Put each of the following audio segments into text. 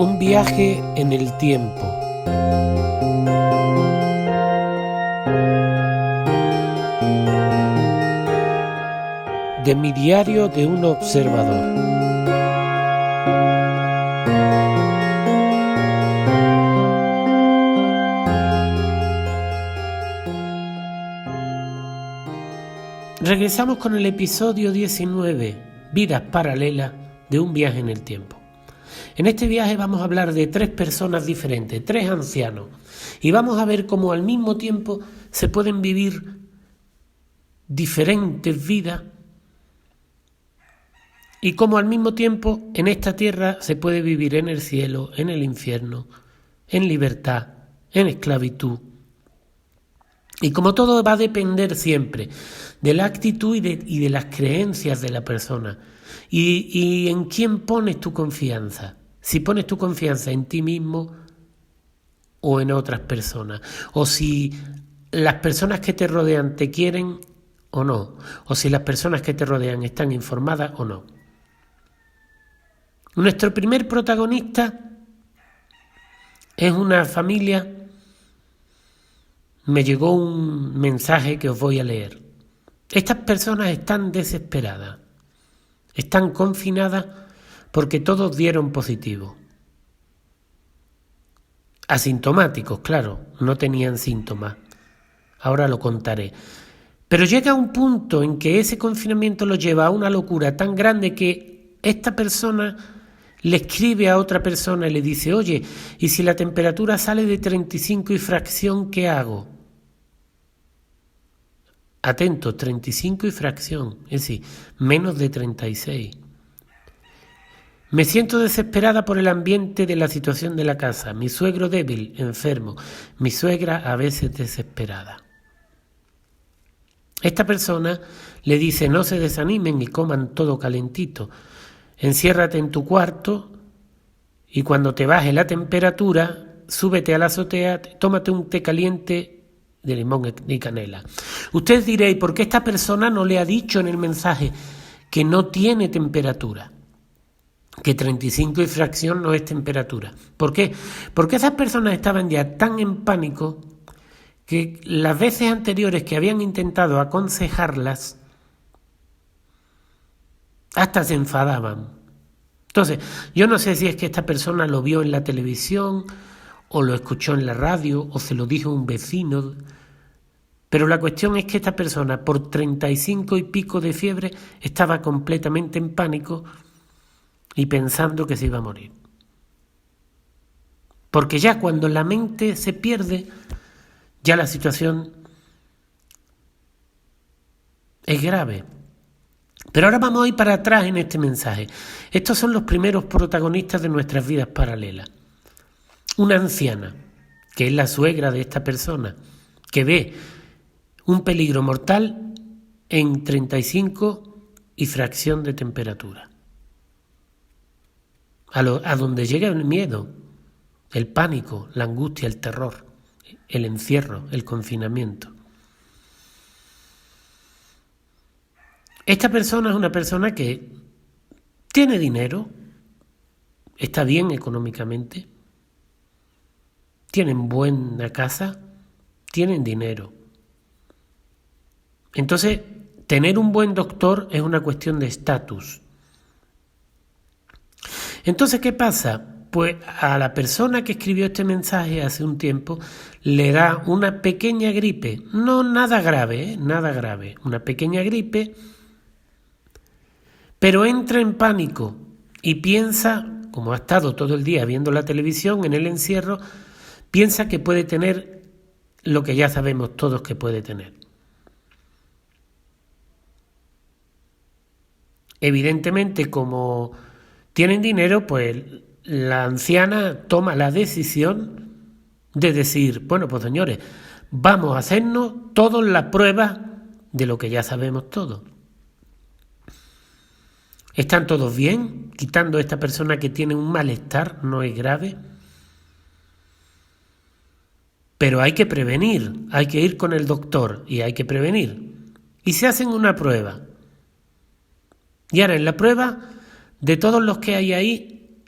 Un viaje en el tiempo. De mi diario de un observador. Regresamos con el episodio 19, Vidas paralelas de un viaje en el tiempo. En este viaje vamos a hablar de 3 personas diferentes, 3 ancianos, y vamos a ver cómo al mismo tiempo se pueden vivir diferentes vidas y cómo al mismo tiempo en esta tierra se puede vivir en el cielo, en el infierno, en libertad, en esclavitud. Y como todo va a depender siempre de la actitud y de las creencias de la persona y en quién pones tu confianza. Si pones tu confianza en ti mismo o en otras personas, o si las personas que te rodean te quieren o no, o si las personas que te rodean están informadas o no. Nuestro primer protagonista es una familia. Me llegó un mensaje que os voy a leer. Estas personas están desesperadas, están confinadas porque todos dieron positivo. Asintomáticos, claro, no tenían síntomas. Ahora lo contaré. Pero llega un punto en que ese confinamiento lo lleva a una locura tan grande que esta persona le escribe a otra persona y le dice: oye, ¿y si la temperatura sale de 35 y fracción, qué hago? Atento, 35 y fracción, es decir, menos de 36. Me siento desesperada por el ambiente de la situación de la casa. Mi suegro débil, enfermo. Mi suegra a veces desesperada. Esta persona le dice: no se desanimen y coman todo calentito. Enciérrate en tu cuarto y cuando te baje la temperatura, súbete a la azotea, tómate un té caliente de limón y canela. Ustedes diréis: ¿por qué esta persona no le ha dicho en el mensaje que no tiene temperatura? Que 35 y fracción no es temperatura. ¿Por qué? Porque esas personas estaban ya tan en pánico que las veces anteriores que habían intentado aconsejarlas, hasta se enfadaban. Entonces, yo no sé si es que esta persona lo vio en la televisión, o lo escuchó en la radio, o se lo dijo un vecino, pero la cuestión es que esta persona, por 35 y pico de fiebre, estaba completamente en pánico y pensando que se iba a morir. Porque ya cuando la mente se pierde, ya la situación es grave. Pero ahora vamos a ir para atrás en este mensaje. Estos son los primeros protagonistas de nuestras vidas paralelas. Una anciana, que es la suegra de esta persona, que ve un peligro mortal en 35 y fracción de temperatura. A donde llega el miedo, el pánico, la angustia, el terror, el encierro, el confinamiento. Esta persona es una persona que tiene dinero, está bien económicamente, tienen buena casa, tienen dinero. Entonces, tener un buen doctor es una cuestión de estatus. Entonces, ¿qué pasa? Pues a la persona que escribió este mensaje hace un tiempo le da una pequeña gripe, no nada grave, nada grave, una pequeña gripe, pero entra en pánico y piensa, como ha estado todo el día viendo la televisión en el encierro, piensa que puede tener lo que ya sabemos todos que puede tener. Evidentemente, como tienen dinero, pues la anciana toma la decisión de decir: bueno, pues señores, vamos a hacernos todas las pruebas de lo que ya sabemos todos. ¿Están todos bien? Quitando a esta persona que tiene un malestar, no es grave. Pero hay que prevenir, hay que ir con el doctor y hay que prevenir. Y se hacen una prueba. Y ahora en la prueba, de todos los que hay ahí,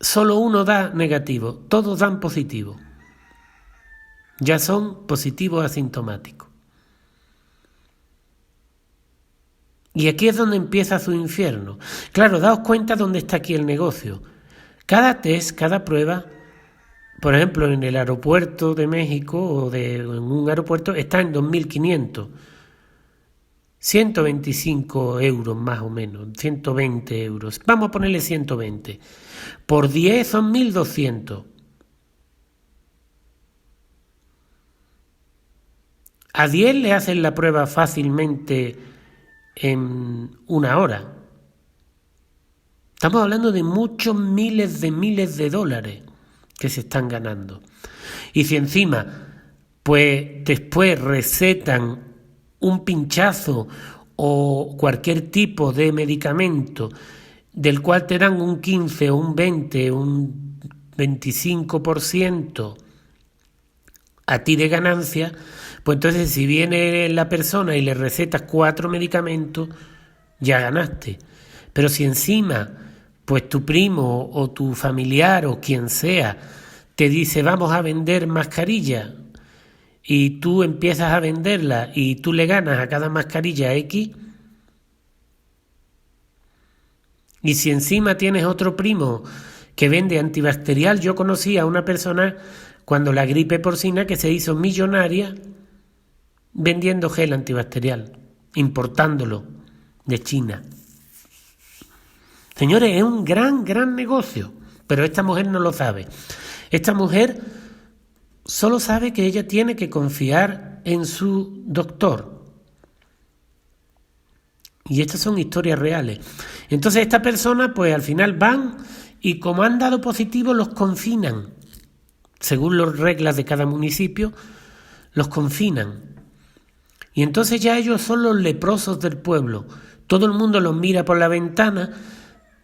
solo uno da negativo, todos dan positivo. Ya son positivos asintomáticos. Y aquí es donde empieza su infierno. Claro, daos cuenta dónde está aquí el negocio. Cada test, cada prueba, por ejemplo, en el aeropuerto de México o en un aeropuerto, está en 2.500. 125 euros más o menos, 120 euros. Vamos a ponerle 120. Por 10 son 1.200. A 10 le hacen la prueba fácilmente en una hora. Estamos hablando de muchos miles de dólares que se están ganando. Y si encima, pues después recetan un pinchazo o cualquier tipo de medicamento del cual te dan un 15 o un 20, un 25% a ti de ganancia, pues entonces si viene la persona y le recetas 4 medicamentos, ya ganaste. Pero si encima, pues tu primo o tu familiar o quien sea te dice vamos a vender mascarillas y tú empiezas a venderla y tú le ganas a cada mascarilla X, y si encima tienes otro primo que vende antibacterial, yo conocí a una persona cuando la gripe porcina que se hizo millonaria vendiendo gel antibacterial, importándolo de China. Señores, es un gran negocio, pero esta mujer no lo sabe. Esta mujer solo sabe que ella tiene que confiar en su doctor. Y estas son historias reales. Entonces esta persona, pues al final van y como han dado positivo, los confinan. Según las reglas de cada municipio, los confinan. Y entonces ya ellos son los leprosos del pueblo. Todo el mundo los mira por la ventana,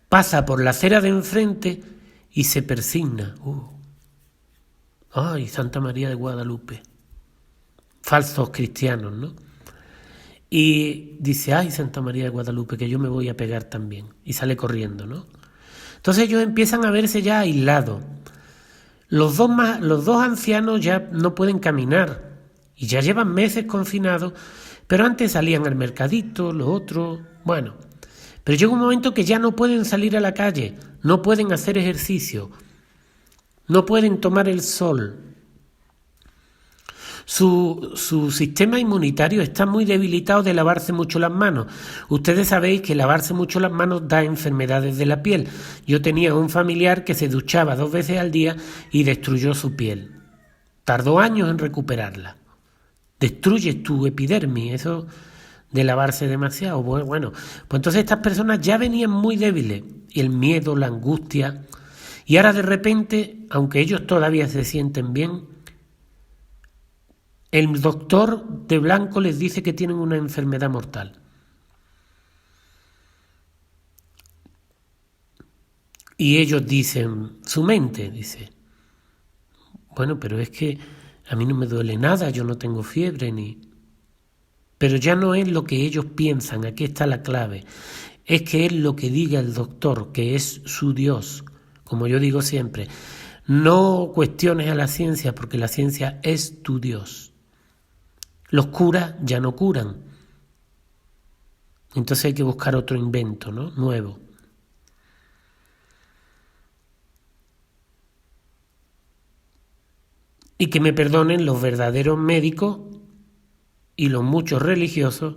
pasa por la acera de enfrente y se persigna. ¡Ay, Santa María de Guadalupe! Falsos cristianos, ¿no? Y dice, ¡ay, Santa María de Guadalupe, que yo me voy a pegar también! Y sale corriendo, ¿no? Entonces ellos empiezan a verse ya aislados. Los dos ancianos ya no pueden caminar y ya llevan meses confinados, pero antes salían al mercadito, los otros, bueno. Pero llega un momento que ya no pueden salir a la calle, no pueden hacer ejercicio, no pueden tomar el sol. Su sistema inmunitario está muy debilitado de lavarse mucho las manos. Ustedes sabéis que lavarse mucho las manos da enfermedades de la piel. Yo tenía un familiar que se duchaba 2 veces al día y destruyó su piel. Tardó años en recuperarla. Destruyes tu epidermis, eso de lavarse demasiado. Bueno, pues entonces estas personas ya venían muy débiles. Y el miedo, la angustia. Y ahora de repente, aunque ellos todavía se sienten bien, el doctor de blanco les dice que tienen una enfermedad mortal. Y ellos dicen, su mente dice, bueno, pero es que a mí no me duele nada, yo no tengo fiebre ni... Pero ya no es lo que ellos piensan, aquí está la clave. Es que es lo que diga el doctor, que es su Dios. Como yo digo siempre, no cuestiones a la ciencia, porque la ciencia es tu Dios. Los curas ya no curan. Entonces hay que buscar otro invento, ¿no? Nuevo. Y que me perdonen los verdaderos médicos y los muchos religiosos,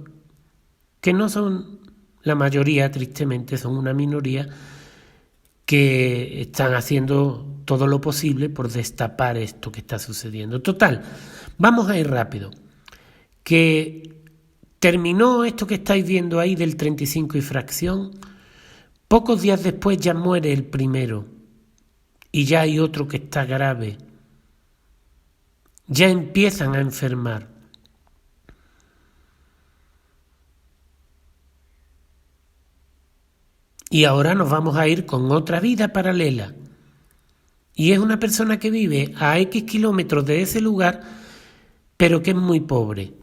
que no son la mayoría, tristemente, son una minoría, que están haciendo todo lo posible por destapar esto que está sucediendo. Total, vamos a ir rápido. Que terminó esto que estáis viendo ahí del 35 y fracción, pocos días después ya muere el primero y ya hay otro que está grave, ya empiezan a enfermar. Y ahora nos vamos a ir con otra vida paralela. Y es una persona que vive a X kilómetros de ese lugar, pero que es muy pobre.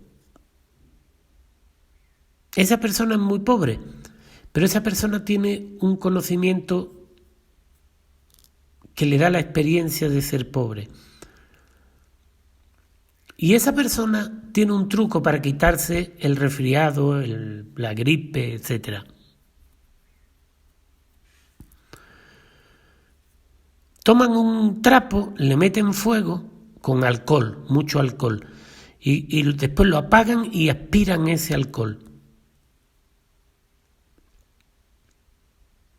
Esa persona es muy pobre, pero esa persona tiene un conocimiento que le da la experiencia de ser pobre. Y esa persona tiene un truco para quitarse el resfriado, la gripe, etc. Toman un trapo, le meten fuego con alcohol, mucho alcohol, y después lo apagan y aspiran ese alcohol.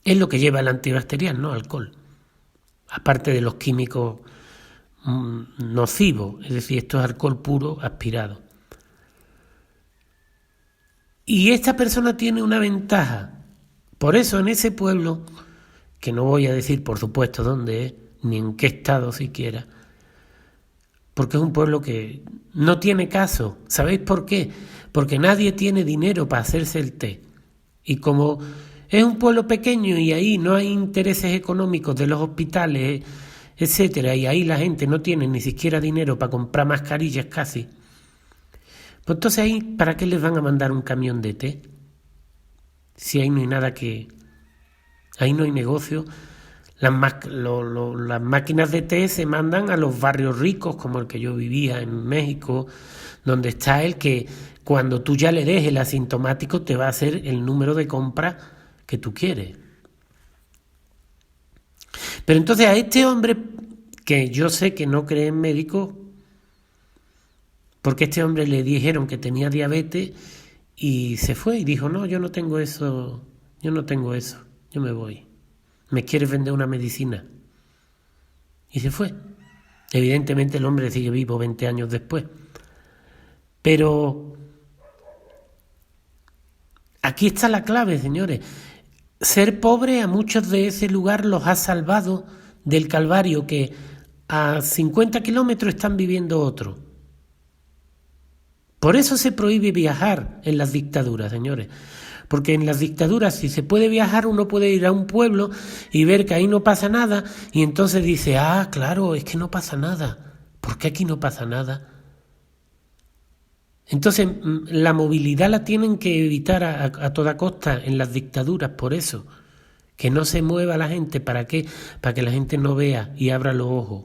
Es lo que lleva el antibacterial, ¿no? Alcohol. Aparte de los químicos nocivos, es decir, esto es alcohol puro aspirado. Y esta persona tiene una ventaja. Por eso en ese pueblo, que no voy a decir por supuesto dónde es, ni en qué estado siquiera, porque es un pueblo que no tiene caso. ¿Sabéis por qué? Porque nadie tiene dinero para hacerse el té. Y como es un pueblo pequeño y ahí no hay intereses económicos de los hospitales, etcétera, y ahí la gente no tiene ni siquiera dinero para comprar mascarillas casi, pues entonces ahí, ¿para qué les van a mandar un camión de té? Si ahí no hay nada que... ahí no hay negocio. Las máquinas de té se mandan a los barrios ricos, como el que yo vivía en México, donde está el que cuando tú ya le des el asintomático te va a hacer el número de compra que tú quieres. Pero entonces a este hombre, que yo sé que no cree en médicos, porque a este hombre le dijeron que tenía diabetes y se fue y dijo, no, yo no tengo eso, yo me voy. ¿Me quieres vender una medicina? Y se fue. Evidentemente el hombre sigue vivo 20 años después. Pero aquí está la clave, señores. Ser pobre a muchos de ese lugar los ha salvado del calvario que a 50 kilómetros están viviendo otros. Por eso se prohíbe viajar en las dictaduras, señores. Porque en las dictaduras, si se puede viajar, uno puede ir a un pueblo y ver que ahí no pasa nada, y entonces dice, claro, es que no pasa nada. ¿Por qué aquí no pasa nada? Entonces, la movilidad la tienen que evitar a toda costa en las dictaduras, por eso. Que no se mueva la gente, ¿para qué? Para que la gente no vea y abra los ojos.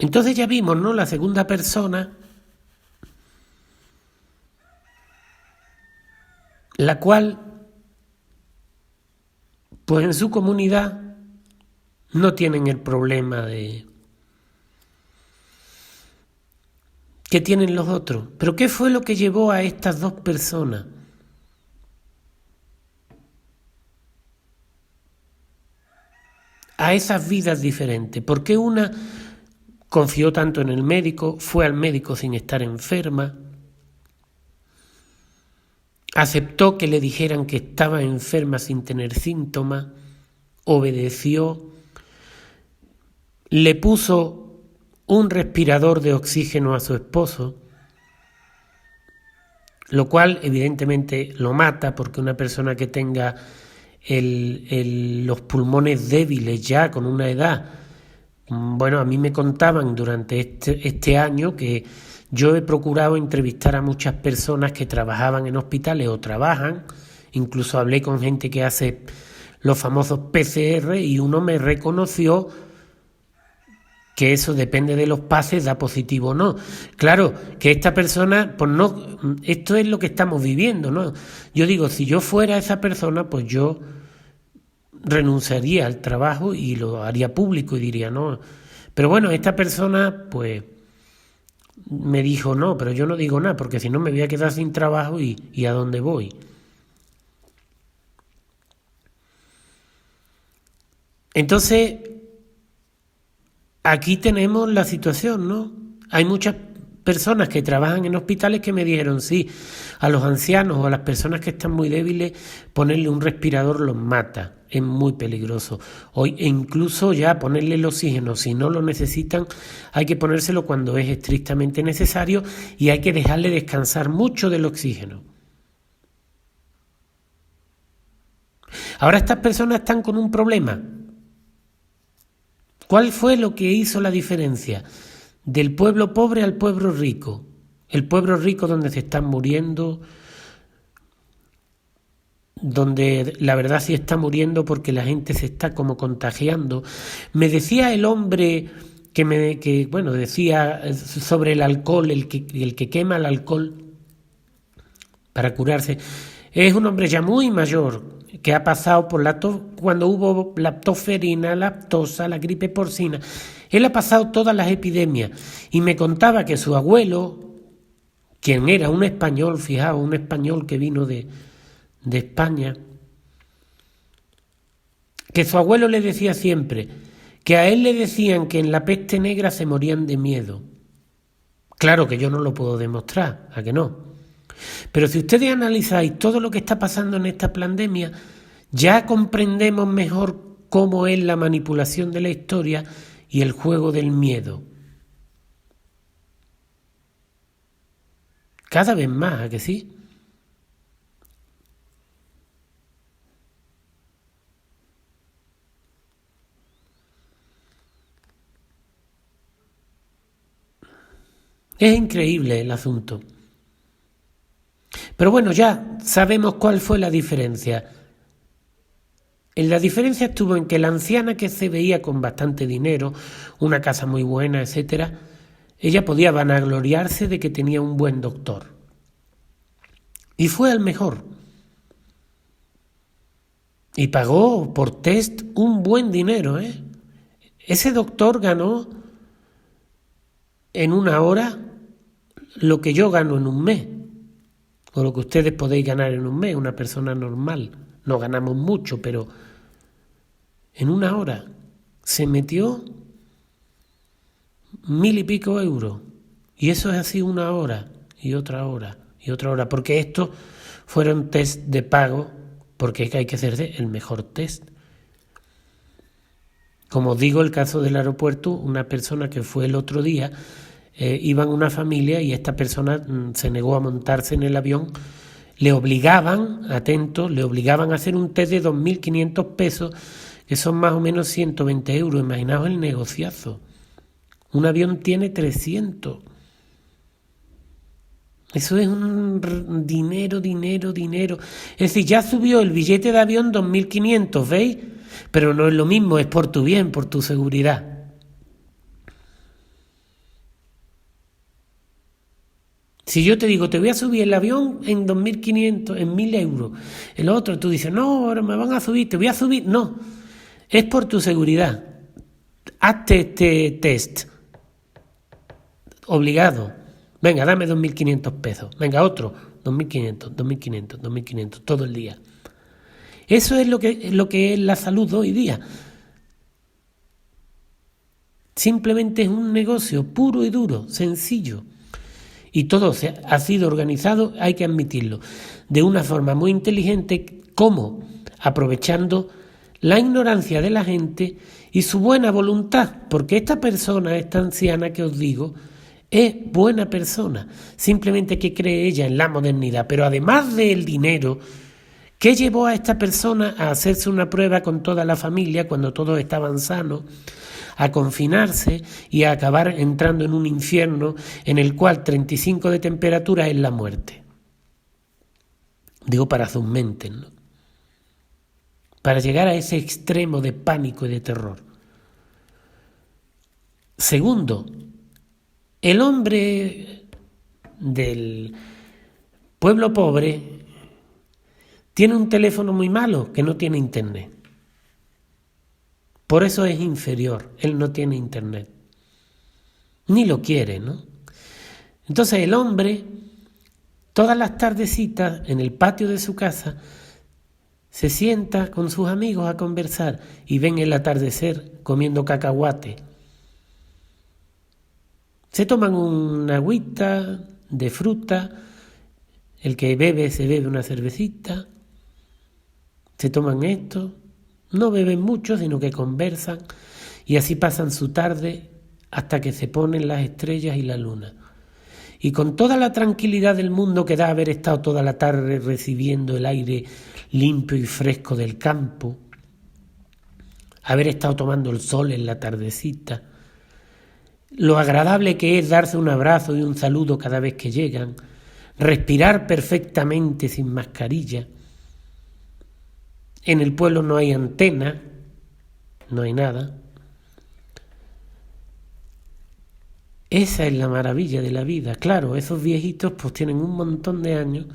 Entonces ya vimos, ¿no? La segunda persona, la cual, pues en su comunidad, no tienen el problema que tienen los otros. Pero ¿qué fue lo que llevó a estas dos personas a esas vidas diferentes? ¿Por qué una confió tanto en el médico, fue al médico sin estar enferma, aceptó que le dijeran que estaba enferma sin tener síntomas, obedeció, le puso un respirador de oxígeno a su esposo, lo cual evidentemente lo mata, porque una persona que tenga los pulmones débiles ya con una edad, bueno, a mí me contaban durante este año que yo he procurado entrevistar a muchas personas que trabajaban en hospitales o trabajan, incluso hablé con gente que hace los famosos PCR y uno me reconoció que eso depende de los pases, da positivo o no. Claro, que esta persona, pues no, esto es lo que estamos viviendo, ¿no? Yo digo, si yo fuera esa persona, pues yo renunciaría al trabajo y lo haría público y diría no. Pero bueno, esta persona pues me dijo no, pero yo no digo nada porque si no me voy a quedar sin trabajo y ¿a dónde voy? Entonces, aquí tenemos la situación, ¿no? Hay muchas personas que trabajan en hospitales que me dijeron, sí, a los ancianos o a las personas que están muy débiles, ponerle un respirador los mata, es muy peligroso. Hoy, e incluso ya ponerle el oxígeno, si no lo necesitan, hay que ponérselo cuando es estrictamente necesario y hay que dejarle descansar mucho del oxígeno. Ahora estas personas están con un problema. ¿Cuál fue lo que hizo la diferencia del pueblo pobre al pueblo rico? El pueblo rico donde se están muriendo, donde la verdad sí está muriendo porque la gente se está como contagiando. Me decía el hombre que decía sobre el alcohol, el que quema el alcohol para curarse, es un hombre ya muy mayor que ha pasado por cuando hubo la tosferina, la laptosa, la gripe porcina. Él ha pasado todas las epidemias y me contaba que su abuelo, quien era un español, fijaos, un español que vino de España, que su abuelo le decía siempre que a él le decían que en la peste negra se morían de miedo. Claro que yo no lo puedo demostrar, ¿a que no? Pero si ustedes analizáis todo lo que está pasando en esta pandemia, ya comprendemos mejor cómo es la manipulación de la historia y el juego del miedo. Cada vez más, ¿a que sí? Es increíble el asunto. Pero bueno, ya sabemos cuál fue la diferencia. La diferencia estuvo en que la anciana, que se veía con bastante dinero, una casa muy buena, etcétera, ella podía vanagloriarse de que tenía un buen doctor. Y fue al mejor. Y pagó por test un buen dinero, ¿eh? Ese doctor ganó en una hora lo que yo gano en un mes, o lo que ustedes podéis ganar en un mes, una persona normal. No ganamos mucho, pero en una hora se metió 1.000 y pico euros. Y eso es así, una hora y otra hora y otra hora, porque estos fueron test de pago, porque es que hay que hacerse el mejor test. Como os digo, el caso del aeropuerto, una persona que fue el otro día, iban una familia y esta persona se negó a montarse en el avión. Le obligaban, atentos, le obligaban a hacer un test de 2.500 pesos, que son más o menos 120 euros. Imaginaos el negociazo. Un avión tiene 300. Eso es un dinero. Es decir, ya subió el billete de avión 2.500, ¿veis? Pero no es lo mismo, es por tu bien, por tu seguridad. Si yo te digo, te voy a subir el avión en 2.500, en 1.000 euros, el otro, tú dices, no, ahora me van a subir, te voy a subir. No, es por tu seguridad. Hazte este test. Obligado. Venga, dame 2.500 pesos. Venga, otro. 2.500, todo el día. Eso es lo que es la salud hoy día. Simplemente es un negocio puro y duro, sencillo. Y todo ha sido organizado, hay que admitirlo, de una forma muy inteligente, como aprovechando la ignorancia de la gente y su buena voluntad, porque esta persona, esta anciana que os digo, es buena persona, simplemente que cree ella en la modernidad, pero además del dinero, ¿qué llevó a esta persona a hacerse una prueba con toda la familia cuando todos estaban sanos, a confinarse y a acabar entrando en un infierno en el cual 35 de temperatura es la muerte? Digo, para sus mentes, ¿no? Para llegar a ese extremo de pánico y de terror. Segundo, el hombre del pueblo pobre tiene un teléfono muy malo que no tiene internet. Por eso es inferior, él no tiene internet. Ni lo quiere, ¿no? Entonces el hombre, todas las tardecitas, en el patio de su casa, se sienta con sus amigos a conversar y ven el atardecer comiendo cacahuate. Se toman una agüita de fruta, el que bebe se bebe una cervecita, se toman esto, no beben mucho, sino que conversan, y así pasan su tarde hasta que se ponen las estrellas y la luna. Y con toda la tranquilidad del mundo que da haber estado toda la tarde recibiendo el aire limpio y fresco del campo, haber estado tomando el sol en la tardecita, lo agradable que es darse un abrazo y un saludo cada vez que llegan, respirar perfectamente sin mascarilla. En el pueblo no hay antena, no hay nada. Esa es la maravilla de la vida. Claro, esos viejitos pues tienen un montón de años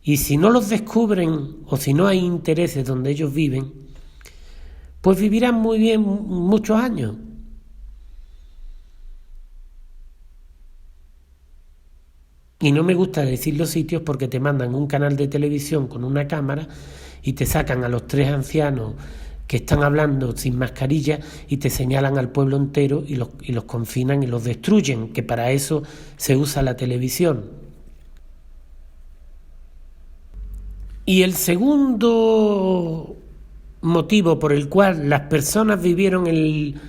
y si no los descubren o si no hay intereses donde ellos viven, pues vivirán muy bien muchos años. Y no me gusta decir los sitios porque te mandan un canal de televisión con una cámara y te sacan a los 3 ancianos que están hablando sin mascarilla y te señalan al pueblo entero y los confinan y los destruyen, que para eso se usa la televisión. Y el segundo motivo por el cual las personas vivieron el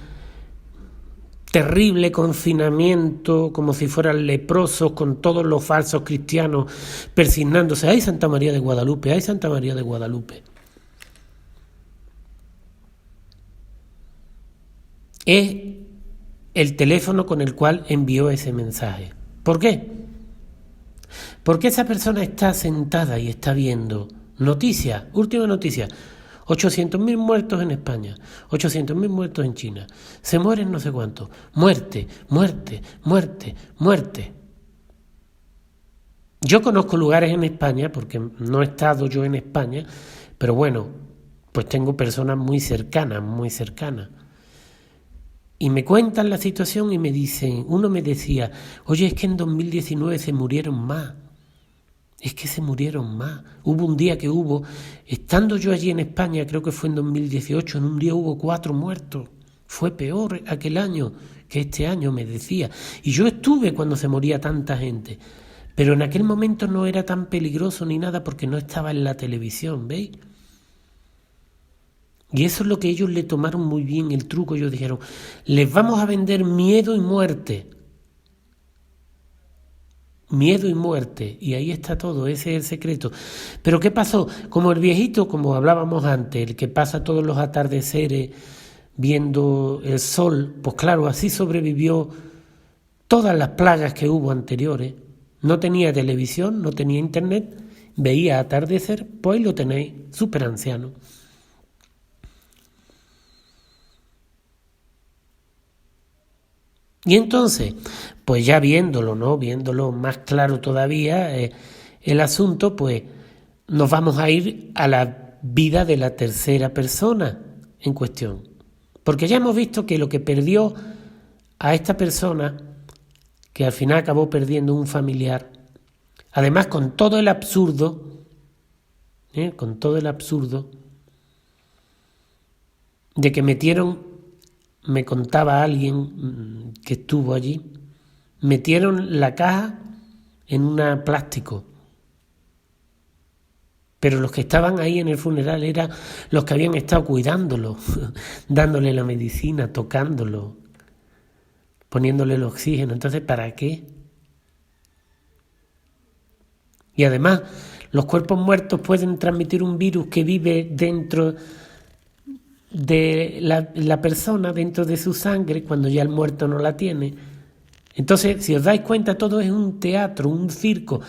terrible confinamiento como si fueran leprosos, con todos los falsos cristianos persignándose: ¡ay, Santa María de Guadalupe! ¡Ay, Santa María de Guadalupe! Es el teléfono con el cual envió ese mensaje. ¿Por qué? Porque esa persona está sentada y está viendo noticias, última noticia: 800.000 muertos en España, 800.000 muertos en China, se mueren no sé cuántos, muerte, muerte, muerte, muerte. Yo conozco lugares en España, porque no he estado yo en España, pero bueno, pues tengo personas muy cercanas, muy cercanas. Y me cuentan la situación y me dicen, uno me decía: oye, es que en 2019 se murieron más. Es que se murieron más. Hubo un día que estando yo allí en España, creo que fue en 2018, en un día hubo 4 muertos. Fue peor aquel año que este año, me decía. Y yo estuve cuando se moría tanta gente. Pero en aquel momento no era tan peligroso ni nada porque no estaba en la televisión, ¿veis? Y eso es lo que ellos le tomaron muy bien el truco. Ellos dijeron: les vamos a vender miedo y muerte. Miedo y muerte, y ahí está todo, ese es el secreto. Pero ¿qué pasó? Como el viejito, como hablábamos antes, el que pasa todos los atardeceres viendo el sol, pues claro, así sobrevivió todas las plagas que hubo anteriores. No tenía televisión, no tenía internet, veía atardecer, pues ahí lo tenéis, súper anciano. Y entonces, pues ya viéndolo, ¿no? Viéndolo más claro todavía, el asunto, pues nos vamos a ir a la vida de la tercera persona en cuestión. Porque ya hemos visto que lo que perdió a esta persona, que al final acabó perdiendo un familiar, además con todo el absurdo de que me contaba alguien que estuvo allí, metieron la caja en un plástico. Pero los que estaban ahí en el funeral eran los que habían estado cuidándolo, dándole la medicina, tocándolo, poniéndole el oxígeno. Entonces, ¿para qué? Y además, los cuerpos muertos pueden transmitir un virus que vive dentro de la persona, dentro de su sangre, cuando ya el muerto no la tiene. Entonces, si os dais cuenta, todo es un teatro, un circo.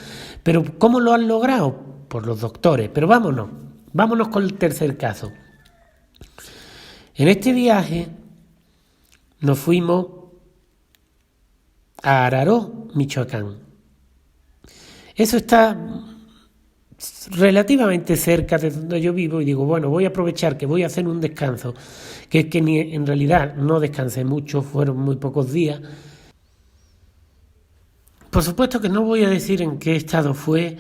Pero ¿cómo lo han logrado? Por los doctores. Pero vámonos con el tercer caso. En este viaje nos fuimos a Araró, Michoacán. Eso está relativamente cerca de donde yo vivo y digo, bueno, voy a aprovechar que voy a hacer un descanso, que es que en realidad no descansé mucho, fueron muy pocos días. Por supuesto que no voy a decir en qué estado fue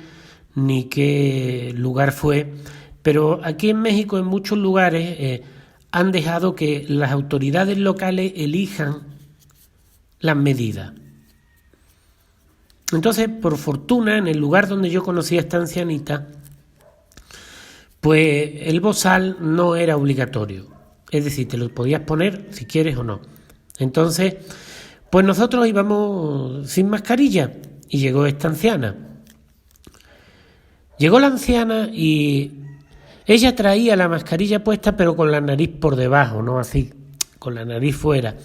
ni qué lugar fue, pero aquí en México en muchos lugares han dejado que las autoridades locales elijan las medidas. Entonces, por fortuna, en el lugar donde yo conocí a esta ancianita, pues el bozal no era obligatorio. Es decir, te lo podías poner si quieres o no. Entonces, pues nosotros íbamos sin mascarilla y llegó esta anciana. Llegó la anciana y ella traía la mascarilla puesta pero con la nariz por debajo, no así, con la nariz fuera.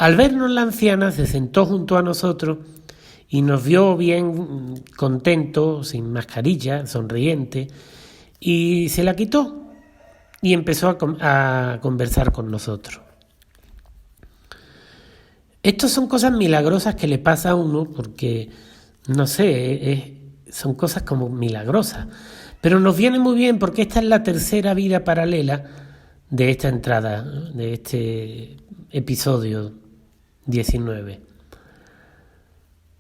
Al vernos la anciana se sentó junto a nosotros y nos vio bien contento, sin mascarilla, sonriente, y se la quitó y empezó a conversar con nosotros. Estas son cosas milagrosas que le pasa a uno porque, no sé, son cosas como milagrosas. Pero nos viene muy bien porque esta es la tercera vida paralela de esta entrada, de este episodio 19.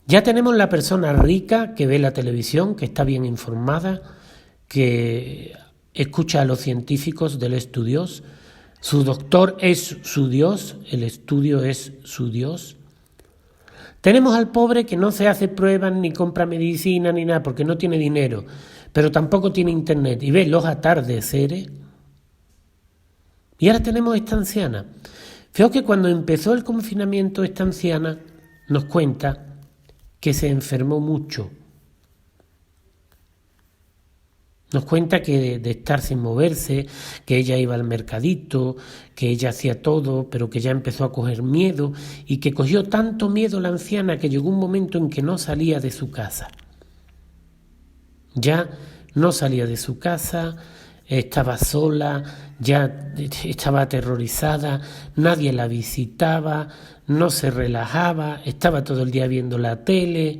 Ya tenemos la persona rica que ve la televisión, que está bien informada, que escucha a los científicos del estudios. Su doctor es su Dios, el estudio es su Dios. Tenemos al pobre que no se hace pruebas, ni compra medicina, ni nada, porque no tiene dinero, pero tampoco tiene internet, y ve los atardeceres. Y ahora tenemos esta anciana. Fijaos que cuando empezó el confinamiento, esta anciana nos cuenta que se enfermó mucho. Nos cuenta que de estar sin moverse, que ella iba al mercadito, que ella hacía todo, pero que ya empezó a coger miedo y que cogió tanto miedo la anciana que llegó un momento en que no salía de su casa. Ya no salía de su casa, estaba sola, ya estaba aterrorizada, nadie la visitaba, no se relajaba, estaba todo el día viendo la tele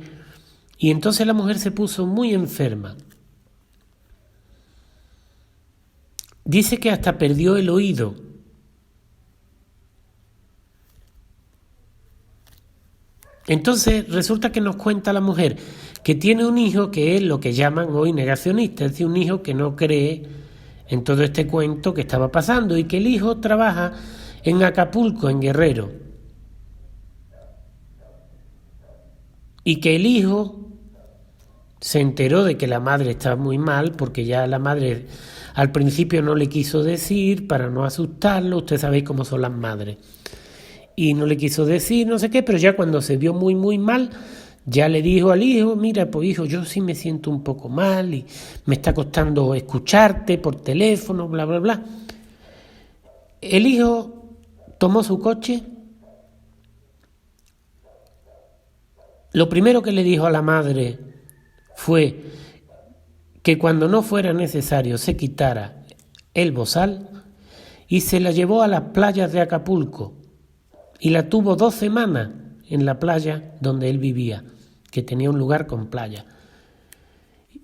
y entonces la mujer se puso muy enferma. Dice que hasta perdió el oído. Entonces resulta que nos cuenta la mujer que tiene un hijo que es lo que llaman hoy negacionista, es decir, un hijo que no cree en todo este cuento que estaba pasando y que el hijo trabaja en Acapulco, en Guerrero. Y que el hijo se enteró de que la madre estaba muy mal porque ya la madre al principio no le quiso decir para no asustarlo, ustedes sabéis cómo son las madres. Y no le quiso decir no sé qué, pero ya cuando se vio muy muy mal, ya le dijo al hijo, mira pues hijo, yo sí me siento un poco mal y me está costando escucharte por teléfono, bla bla bla. El hijo tomó su coche. Lo primero que le dijo a la madre fue que cuando no fuera necesario se quitara el bozal y se la llevó a las playas de Acapulco y la tuvo 2 semanas en la playa donde él vivía, que tenía un lugar con playa.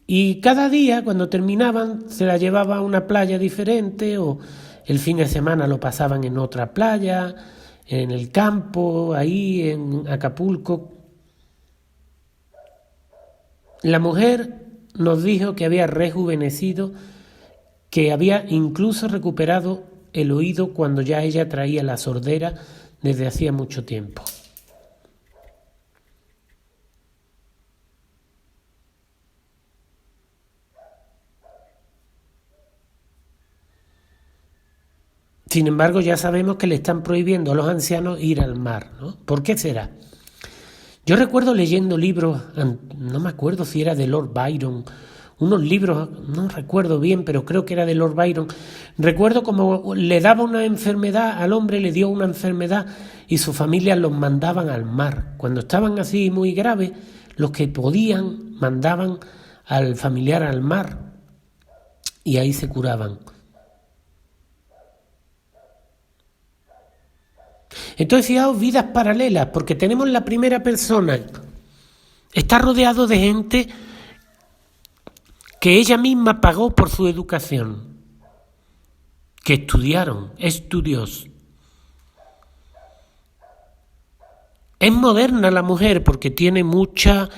Y cada día, cuando terminaban, se la llevaba a una playa diferente o el fin de semana lo pasaban en otra playa, en el campo, ahí en Acapulco. La mujer nos dijo que había rejuvenecido, que había incluso recuperado el oído cuando ya ella traía la sordera desde hacía mucho tiempo. Sin embargo, ya sabemos que le están prohibiendo a los ancianos ir al mar, ¿no? ¿Por qué será? Yo recuerdo leyendo libros, no me acuerdo si era de Lord Byron, unos libros, no recuerdo bien, pero creo que era de Lord Byron. Recuerdo como le daba una enfermedad, al hombre le dio una enfermedad y su familia los mandaban al mar. Cuando estaban así muy graves, los que podían mandaban al familiar al mar y ahí se curaban. Entonces, fijaos, vidas paralelas, porque tenemos la primera persona, está rodeado de gente que ella misma pagó por su educación, que estudiaron, estudios. Es moderna la mujer porque tiene mucha,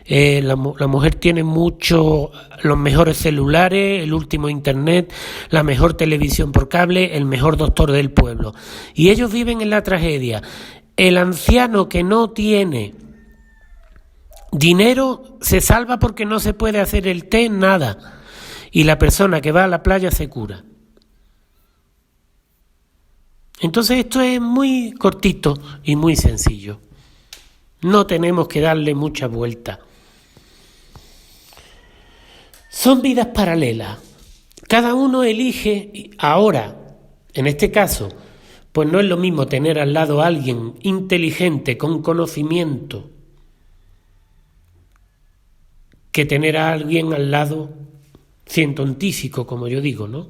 la mujer tiene mucho, los mejores celulares, el último internet, la mejor televisión por cable, el mejor doctor del pueblo. Y ellos viven en la tragedia. El anciano que no tiene dinero se salva porque no se puede hacer el té, nada. Y la persona que va a la playa se cura. Entonces esto es muy cortito y muy sencillo. No tenemos que darle mucha vuelta. Son vidas paralelas. Cada uno elige ahora, en este caso, Pues no es lo mismo tener al lado a alguien inteligente, con conocimiento, que tener a alguien al lado cientontífico, como yo digo, ¿no?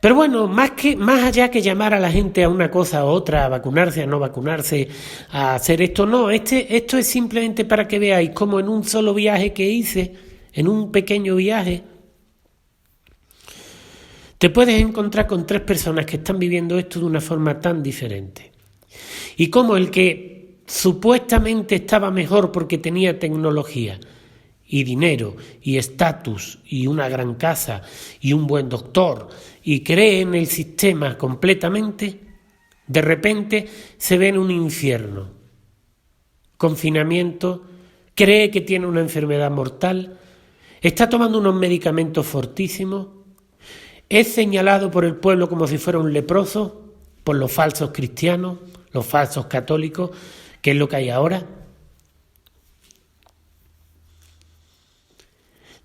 Pero bueno, más allá que llamar a la gente a una cosa a otra, a vacunarse, a no vacunarse, a hacer esto, no, esto es simplemente para que veáis cómo en un solo viaje que hice, en un pequeño viaje, te puedes encontrar con 3 personas que están viviendo esto de una forma tan diferente. Y como el que supuestamente estaba mejor porque tenía tecnología y dinero y estatus y una gran casa y un buen doctor y cree en el sistema completamente, de repente se ve en un infierno. Confinamiento, cree que tiene una enfermedad mortal, está tomando unos medicamentos fortísimos, es señalado por el pueblo como si fuera un leproso, por los falsos cristianos, los falsos católicos, que es lo que hay ahora.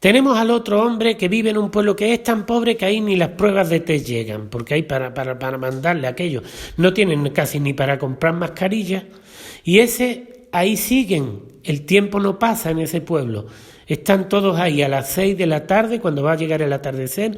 Tenemos al otro hombre que vive en un pueblo que es tan pobre que ahí ni las pruebas de test llegan, porque ahí para mandarle aquello no tienen casi ni para comprar mascarillas, y ahí siguen, el tiempo no pasa en ese pueblo. Están todos ahí a las 6 de la tarde, cuando va a llegar el atardecer,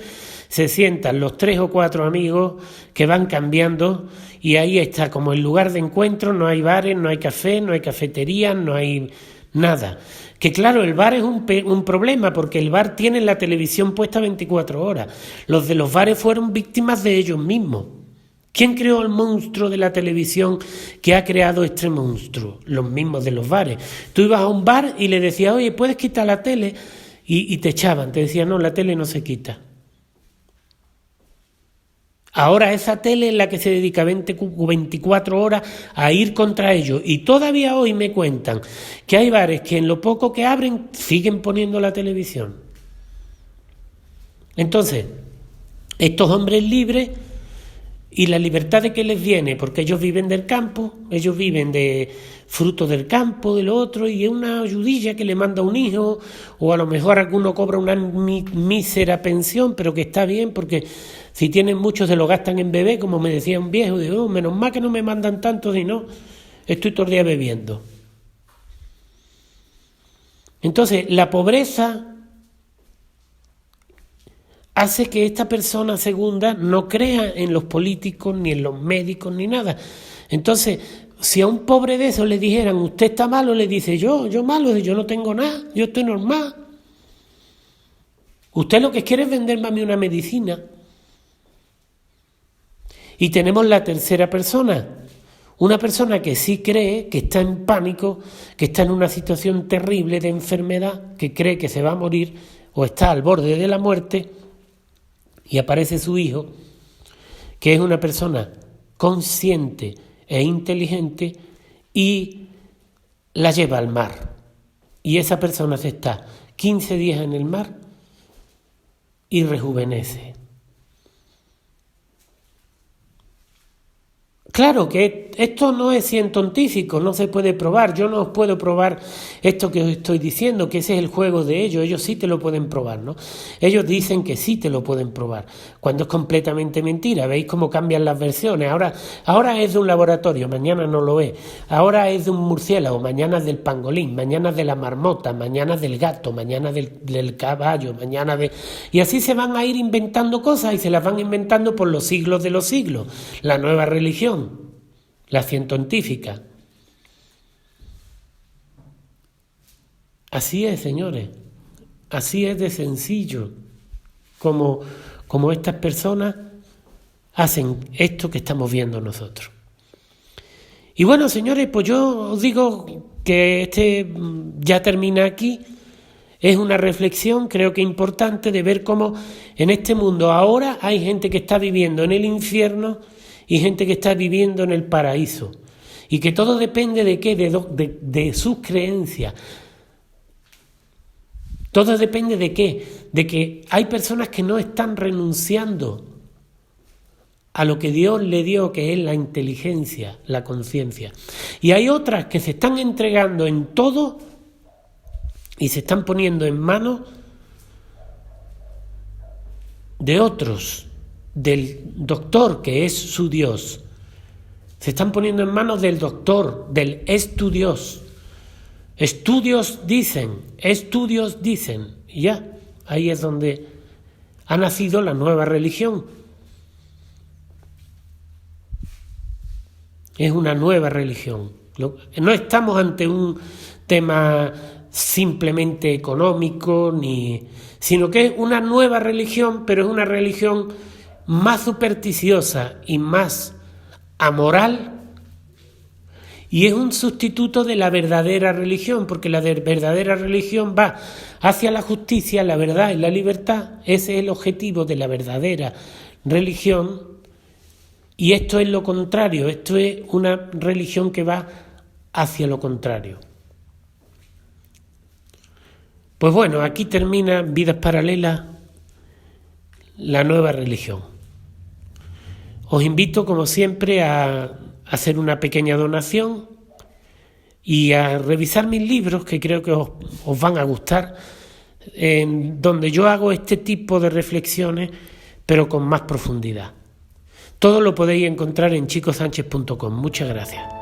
se sientan los 3 o 4 amigos que van cambiando y ahí está como el lugar de encuentro, no hay bares, no hay café, no hay cafeterías, no hay nada. Que claro, el bar es un problema porque el bar tiene la televisión puesta 24 horas. Los de los bares fueron víctimas de ellos mismos. ¿Quién creó el monstruo de la televisión que ha creado este monstruo? Los mismos de los bares. Tú ibas a un bar y le decías, oye, ¿puedes quitar la tele? Y te echaban, te decían, no, la tele no se quita. Ahora esa tele es la que se dedica 24 horas a ir contra ellos. Y todavía hoy me cuentan que hay bares que en lo poco que abren siguen poniendo la televisión. Entonces, estos hombres libres... Y la libertad de que les viene, porque ellos viven del campo, ellos viven de fruto del campo, de lo otro, y es una ayudilla que le manda un hijo, o a lo mejor alguno cobra una mísera pensión, pero que está bien, porque si tienen muchos se lo gastan en bebé, como me decía un viejo, digo, menos mal que no me mandan tanto, si no, estoy todo el día bebiendo. Entonces, la pobreza hace que esta persona segunda no crea en los políticos, ni en los médicos, ni nada. Entonces, si a un pobre de esos le dijeran, usted está malo, le dice, yo malo, yo no tengo nada, yo estoy normal. Usted lo que quiere es venderme a mí una medicina. Y tenemos la tercera persona, una persona que sí cree, que está en pánico, que está en una situación terrible de enfermedad, que cree que se va a morir o está al borde de la muerte. Y aparece su hijo, que es una persona consciente e inteligente, y la lleva al mar. Y esa persona se está 15 días en el mar y rejuvenece. Claro que esto no es científico, no se puede probar. Yo no os puedo probar esto que os estoy diciendo, que ese es el juego de ellos sí te lo pueden probar, ¿no? Ellos dicen que sí te lo pueden probar, cuando es completamente mentira. ¿Veis cómo cambian las versiones? Ahora es de un laboratorio, mañana no lo es. Ahora es de un murciélago, mañana es del pangolín, mañana es de la marmota, mañana es del gato, mañana es del caballo, mañana de... Y así se van a ir inventando cosas y se las van inventando por los siglos de los siglos. La nueva religión, la científica. Así es, señores, así es de sencillo como estas personas hacen esto que estamos viendo nosotros. Y bueno, señores, pues yo os digo que ya termina aquí. Es una reflexión, creo que importante, de ver cómo en este mundo ahora hay gente que está viviendo en el infierno y gente que está viviendo en el paraíso. Y que todo depende de qué, de sus creencias. Todo depende de qué, de que hay personas que no están renunciando a lo que Dios le dio, que es la inteligencia, la conciencia. Y hay otras que se están entregando en todo y se están poniendo en manos de otros del doctor, que es su Dios. Se están poniendo en manos del doctor, del es tu Dios. Estudios dicen, y ya, ahí es donde ha nacido la nueva religión. Es una nueva religión. No estamos ante un tema simplemente económico, sino que es una nueva religión, pero es una religión más supersticiosa y más amoral, y es un sustituto de la verdadera religión, porque la verdadera religión va hacia la justicia, la verdad y la libertad. Ese es el objetivo de la verdadera religión, y esto es lo contrario, esto es una religión que va hacia lo contrario. Pues bueno, aquí termina Vidas Paralelas, la nueva religión. Os invito, como siempre, a hacer una pequeña donación y a revisar mis libros, que creo que os van a gustar, en donde yo hago este tipo de reflexiones, pero con más profundidad. Todo lo podéis encontrar en chicosánchez.com. Muchas gracias.